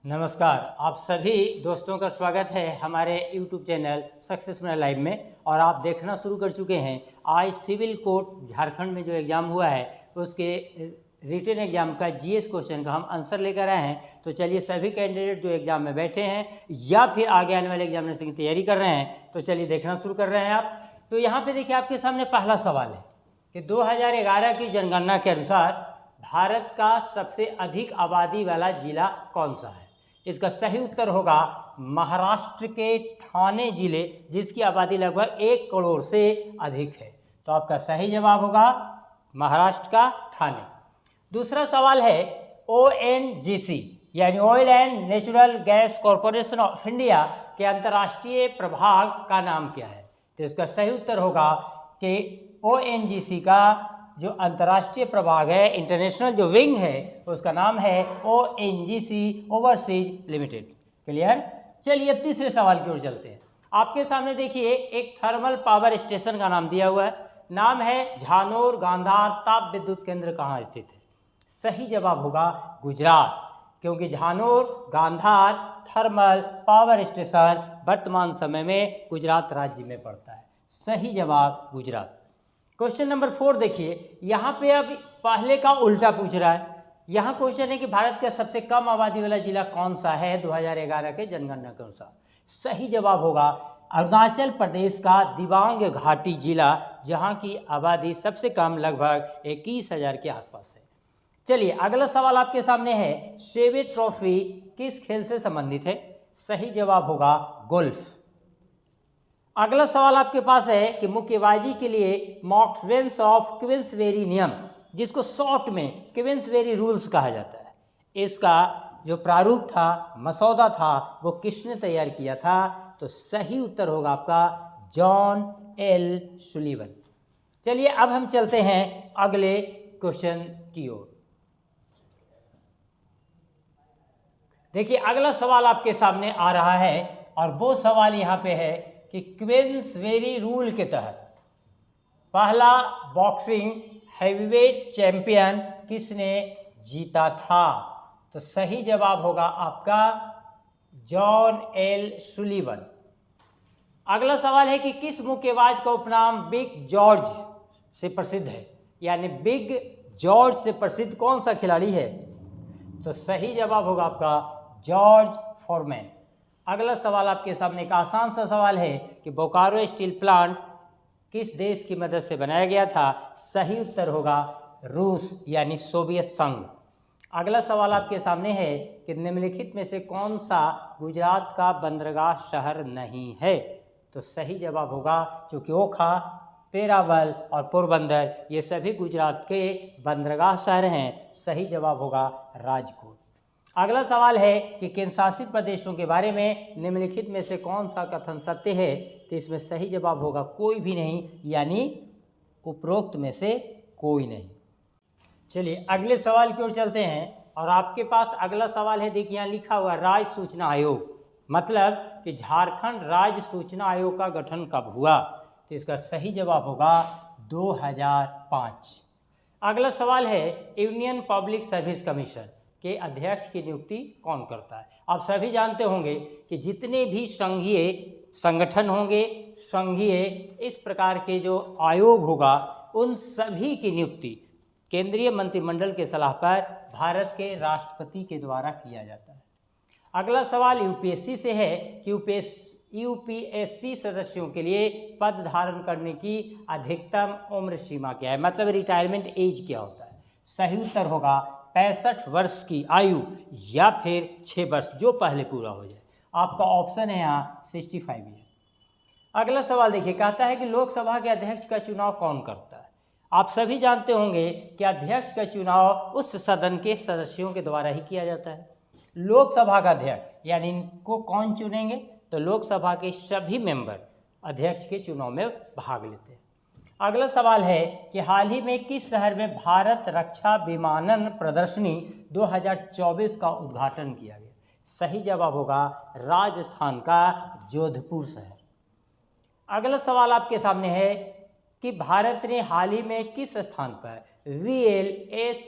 नमस्कार, आप सभी दोस्तों का स्वागत है हमारे YouTube चैनल सक्सेस मेरा लाइव में। और आप देखना शुरू कर चुके हैं आज सिविल कोर्ट झारखंड में जो एग्ज़ाम हुआ है उसके रिटन एग्ज़ाम का जीएस क्वेश्चन का हम आंसर लेकर आए हैं। तो चलिए, सभी कैंडिडेट जो एग्ज़ाम में बैठे हैं या फिर आगे आने वाले एग्जामिनेशन की तैयारी कर रहे हैं, तो चलिए देखना शुरू कर रहे हैं आप। तो यहाँ पर देखिए, आपके सामने पहला सवाल है कि 2011 की जनगणना के अनुसार भारत का सबसे अधिक आबादी वाला जिला कौन सा है। इसका सही उत्तर होगा महाराष्ट्र के ठाणे जिले, जिसकी आबादी लगभग 1 करोड़ से अधिक है। तो आपका सही जवाब होगा महाराष्ट्र का ठाणे। दूसरा सवाल है ONGC यानी oil and natural gas corporation of India के अंतर्राष्ट्रीय प्रभाग का नाम क्या है। तो इसका सही उत्तर होगा कि ONGC का जो अंतर्राष्ट्रीय प्रभाग है, इंटरनेशनल जो विंग है, उसका नाम है ONGC ओवरसीज लिमिटेड। क्लियर। चलिए अब तीसरे सवाल की ओर चलते हैं। आपके सामने देखिए एक थर्मल पावर स्टेशन का नाम दिया हुआ है, नाम है झानोर गांधार ताप विद्युत केंद्र कहाँ स्थित है। सही जवाब होगा गुजरात, क्योंकि झानोर गांधार थर्मल पावर स्टेशन वर्तमान समय में गुजरात राज्य में पड़ता है। सही जवाब गुजरात। क्वेश्चन नंबर 4 देखिए, यहाँ पे अब पहले का उल्टा पूछ रहा है। यहाँ क्वेश्चन है कि भारत का सबसे कम आबादी वाला जिला कौन सा है 2011 के जनगणना के अनुसार। सही जवाब होगा अरुणाचल प्रदेश का दिबांग घाटी जिला, जहाँ की आबादी सबसे कम लगभग 21,000 के आसपास है। चलिए अगला सवाल आपके सामने है, सेवेज ट्रॉफी किस खेल से संबंधित है। सही जवाब होगा गोल्फ। अगला सवाल आपके पास है कि मुक्केबाजी के लिए मॉक्सवेल ऑफ क्वींसबेरी नियम, जिसको शॉर्ट में क्वींसबेरी रूल्स कहा जाता है, इसका जो प्रारूप था, मसौदा था, वो किसने तैयार किया था। तो सही उत्तर होगा आपका जॉन एल सुलिवन। चलिए अब हम चलते हैं अगले क्वेश्चन की ओर। देखिए अगला सवाल आपके सामने आ रहा है और वो सवाल यहाँ पे है कि क्वींसबेरी रूल के तहत पहला बॉक्सिंग हैवीवेट चैंपियन किसने जीता था। तो सही जवाब होगा आपका जॉन एल सुलिवन। अगला सवाल है कि किस मुक्केबाज का उपनाम बिग जॉर्ज से प्रसिद्ध है, यानी बिग जॉर्ज से प्रसिद्ध कौन सा खिलाड़ी है। तो सही जवाब होगा आपका जॉर्ज फोरमैन। अगला सवाल आपके सामने एक आसान सा सवाल है कि बोकारो स्टील प्लांट किस देश की मदद से बनाया गया था। सही उत्तर होगा रूस यानी सोवियत संघ। अगला सवाल आपके सामने है कि निम्नलिखित में से कौन सा गुजरात का बंदरगाह शहर नहीं है। तो सही जवाब होगा, चूँकि ओखा, पेरावल और पोरबंदर ये सभी गुजरात के बंदरगाह शहर हैं। सही जवाब होगा राजकोट। अगला सवाल है कि केंद्र शासित प्रदेशों के बारे में निम्नलिखित में से कौन सा कथन सत्य है। तो इसमें सही जवाब होगा कोई भी नहीं, यानी उपरोक्त में से कोई नहीं। चलिए अगले सवाल की ओर चलते हैं और आपके पास अगला सवाल है, देखिए यहाँ लिखा हुआ राज्य सूचना आयोग, मतलब कि झारखंड राज्य सूचना आयोग का गठन कब हुआ। तो इसका सही जवाब होगा 2005। अगला सवाल है यूनियन पब्लिक सर्विस कमीशन के अध्यक्ष की नियुक्ति कौन करता है। आप सभी जानते होंगे कि जितने भी संघीय संगठन होंगे, संघीय इस प्रकार के जो आयोग होगा, उन सभी की नियुक्ति केंद्रीय मंत्रिमंडल के सलाह पर भारत के राष्ट्रपति के द्वारा किया जाता है। अगला सवाल यूपीएससी से है कि यूपीएससी सदस्यों के लिए पद धारण करने की अधिकतम उम्र सीमा क्या है, मतलब रिटायरमेंट एज क्या होता है। सही उत्तर होगा 65 वर्ष की आयु या फिर 6 वर्ष, जो पहले पूरा हो जाए। आपका ऑप्शन है यहाँ 65 ईयर। अगला सवाल देखिए, कहता है कि लोकसभा के अध्यक्ष का चुनाव कौन करता है। आप सभी जानते होंगे कि अध्यक्ष का चुनाव उस सदन के सदस्यों के द्वारा ही किया जाता है। लोकसभा का अध्यक्ष यानी इनको कौन चुनेंगे, तो लोकसभा के सभी मेंबर अध्यक्ष के चुनाव में भाग लेते हैं। अगला सवाल है कि हाल ही में किस शहर में भारत रक्षा विमानन प्रदर्शनी 2024 का उद्घाटन किया गया। सही जवाब होगा राजस्थान का जोधपुर शहर। अगला सवाल आपके सामने है कि भारत ने हाल ही में किस स्थान पर VLSRSAM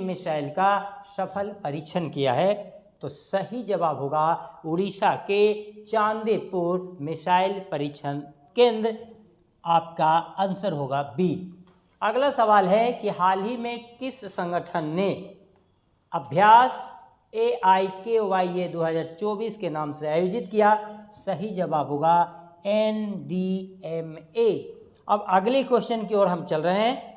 मिसाइल का सफल परीक्षण किया है? तो सही जवाब होगा उड़ीसा के चांदीपुर मिसाइल परीक्षण केंद्र। आपका आंसर होगा बी। अगला सवाल है कि हाल ही में किस संगठन ने अभ्यास AIKYA 2024 के नाम से आयोजित किया? सही जवाब होगा NDMA। अब अगले क्वेश्चन की ओर हम चल रहे हैं।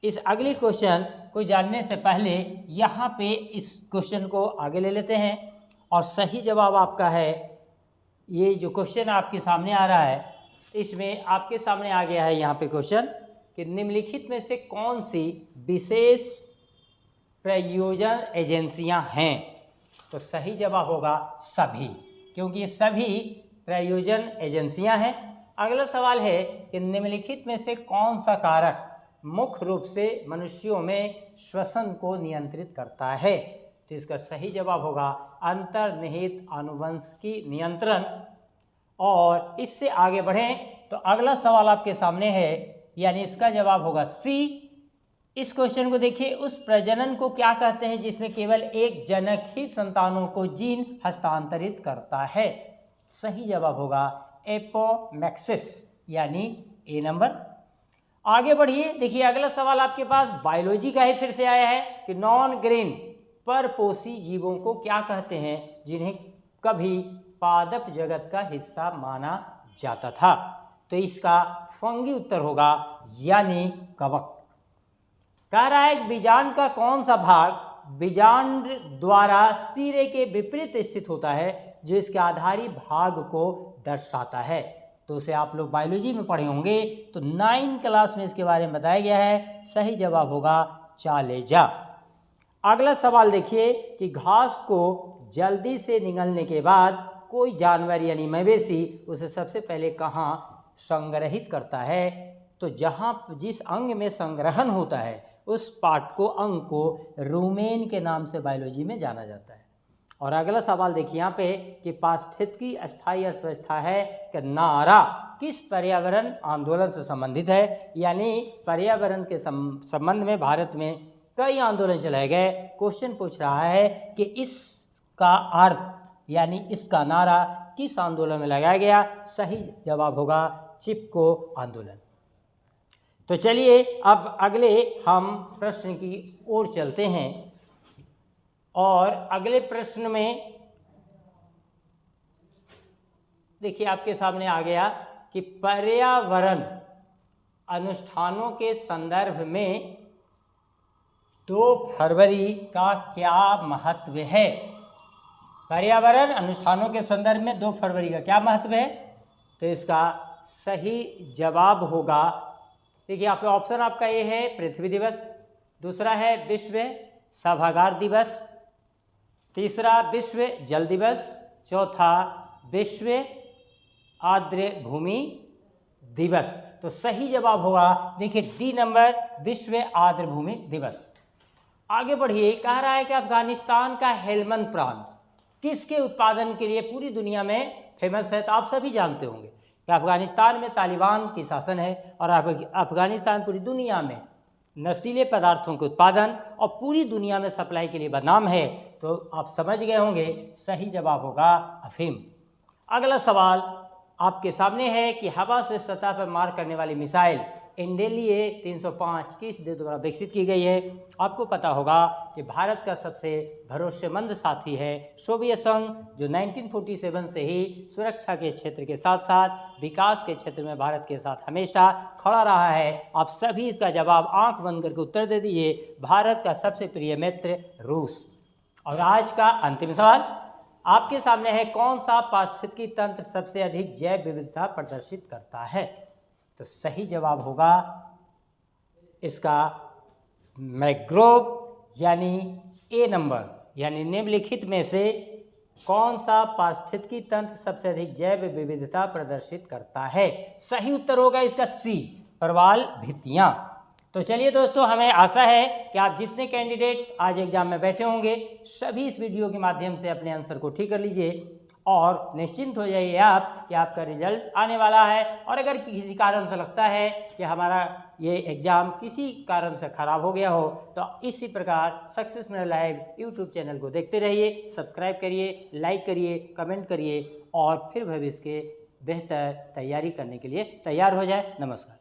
इस अगले क्वेश्चन को जानने से पहले यहाँ पे इस क्वेश्चन को आगे ले लेते हैं और सही जवाब आपका है, ये जो क्वेश्चन आपके सामने आ रहा है इसमें आपके सामने आ गया है यहाँ पे क्वेश्चन कि निम्नलिखित में से कौन सी विशेष प्रयोजन एजेंसियां हैं? तो सही जवाब होगा सभी, क्योंकि ये सभी प्रयोजन एजेंसियां हैं। अगला सवाल है कि निम्नलिखित में से कौन सा कारक मुख्य रूप से मनुष्यों में श्वसन को नियंत्रित करता है? तो इसका सही जवाब होगा अंतर्निहित आनुवंशिकी नियंत्रण। और इससे आगे बढ़ें तो अगला सवाल आपके सामने है, यानी इसका जवाब होगा सी। इस क्वेश्चन को देखिए, उस प्रजनन को क्या कहते हैं जिसमें केवल एक जनक ही संतानों को जीन हस्तांतरित करता है? सही जवाब होगा एपोमैक्सिस, यानी ए नंबर। आगे बढ़िए, देखिए अगला सवाल आपके पास बायोलॉजी का ही फिर से आया है कि नॉन ग्रेन परपोषी जीवों को क्या कहते हैं जिन्हें कभी पादप जगत का हिस्सा माना जाता था? तो इसका फंगी उत्तर होगा, यानी कवक। कह रहा है कि बीजांड का कौन सा भाग बीजांड द्वारा सिरे के विपरीत स्थित होता है जो इसके आधारी भाग को दर्शाता है? तो उसे आप लोग बायोलॉजी में पढ़े होंगे, तो 9 क्लास में इसके बारे में बताया गया है। सही जवाब होगा चालेजा। अगला सवाल देखिए कि घास को जल्दी से निगलने के बाद कोई जानवर यानी मवेशी उसे सबसे पहले कहाँ संग्रहित करता है? तो जहाँ जिस अंग में संग्रहण होता है उस पार्ट को, अंग को रूमेन के नाम से बायोलॉजी में जाना जाता है। और अगला सवाल देखिए यहाँ पे कि पारिस्थितिकी अस्थायी अर्थव्यवस्था है कि नारा किस पर्यावरण आंदोलन से संबंधित है? यानी पर्यावरण के संबंध में भारत में कई आंदोलन चलाए गए। क्वेश्चन पूछ रहा है कि इसका अर्थ यानी इसका नारा किस आंदोलन में लगाया गया? सही जवाब होगा चिपको आंदोलन। तो चलिए अब अगले हम प्रश्न की ओर चलते हैं और अगले प्रश्न में देखिए आपके सामने आ गया कि पर्यावरण अनुष्ठानों के संदर्भ में 2 फरवरी का क्या महत्व है? पर्यावरण अनुष्ठानों के संदर्भ में 2 फरवरी का क्या महत्व है? तो इसका सही जवाब होगा, देखिए यहाँ पे ऑप्शन आपका ये है पृथ्वी दिवस, दूसरा है विश्व सभागार दिवस, तीसरा विश्व जल दिवस, चौथा विश्व आर्द्र भूमि दिवस। तो सही जवाब होगा देखिए डी नंबर, विश्व आर्द्र भूमि दिवस। आगे बढ़िए, कह रहा है कि अफगानिस्तान का हेलमंद प्रांत किसके उत्पादन के लिए पूरी दुनिया में फेमस है? तो आप सभी जानते होंगे कि अफगानिस्तान में तालिबान की शासन है और अफगानिस्तान पूरी दुनिया में नशीले पदार्थों के उत्पादन और पूरी दुनिया में सप्लाई के लिए बदनाम है। तो आप समझ गए होंगे सही जवाब होगा अफीम। अगला सवाल आपके सामने है कि हवा से सतह पर मार करने वाली मिसाइल एनडीएलए 305 किस देश द्वारा विकसित की गई है? आपको पता होगा कि भारत का सबसे भरोसेमंद साथी है सोवियत संघ, जो 1947 से ही सुरक्षा के क्षेत्र के साथ साथ विकास के क्षेत्र में भारत के साथ हमेशा खड़ा रहा है। आप सभी इसका जवाब आंख बंद करके उत्तर दे दीजिए। भारत का सबसे प्रिय मित्र रूस। और आज का अंतिम सवाल आपके सामने है, कौन सा पारिस्थितिकी तंत्र सबसे अधिक जैव विविधता प्रदर्शित करता है? तो सही जवाब होगा इसका मैंग्रोव, यानी ए नंबर। यानी निम्नलिखित में से कौन सा पारिस्थितिकी तंत्र सबसे अधिक जैव विविधता प्रदर्शित करता है? सही उत्तर होगा इसका सी, प्रवाल भित्तियां। तो चलिए दोस्तों, हमें आशा है कि आप जितने कैंडिडेट आज एग्जाम में बैठे होंगे सभी इस वीडियो के माध्यम से अपने आंसर को ठीक कर लीजिए और निश्चिंत हो जाइए आप कि आपका रिजल्ट आने वाला है। और अगर किसी कारण से लगता है कि हमारा ये एग्ज़ाम किसी कारण से ख़राब हो गया हो तो इसी प्रकार सक्सेस मेरा लाइव यूट्यूब चैनल को देखते रहिए, सब्सक्राइब करिए, लाइक करिए, कमेंट करिए और फिर भविष्य के बेहतर तैयारी करने के लिए तैयार हो जाए। नमस्कार।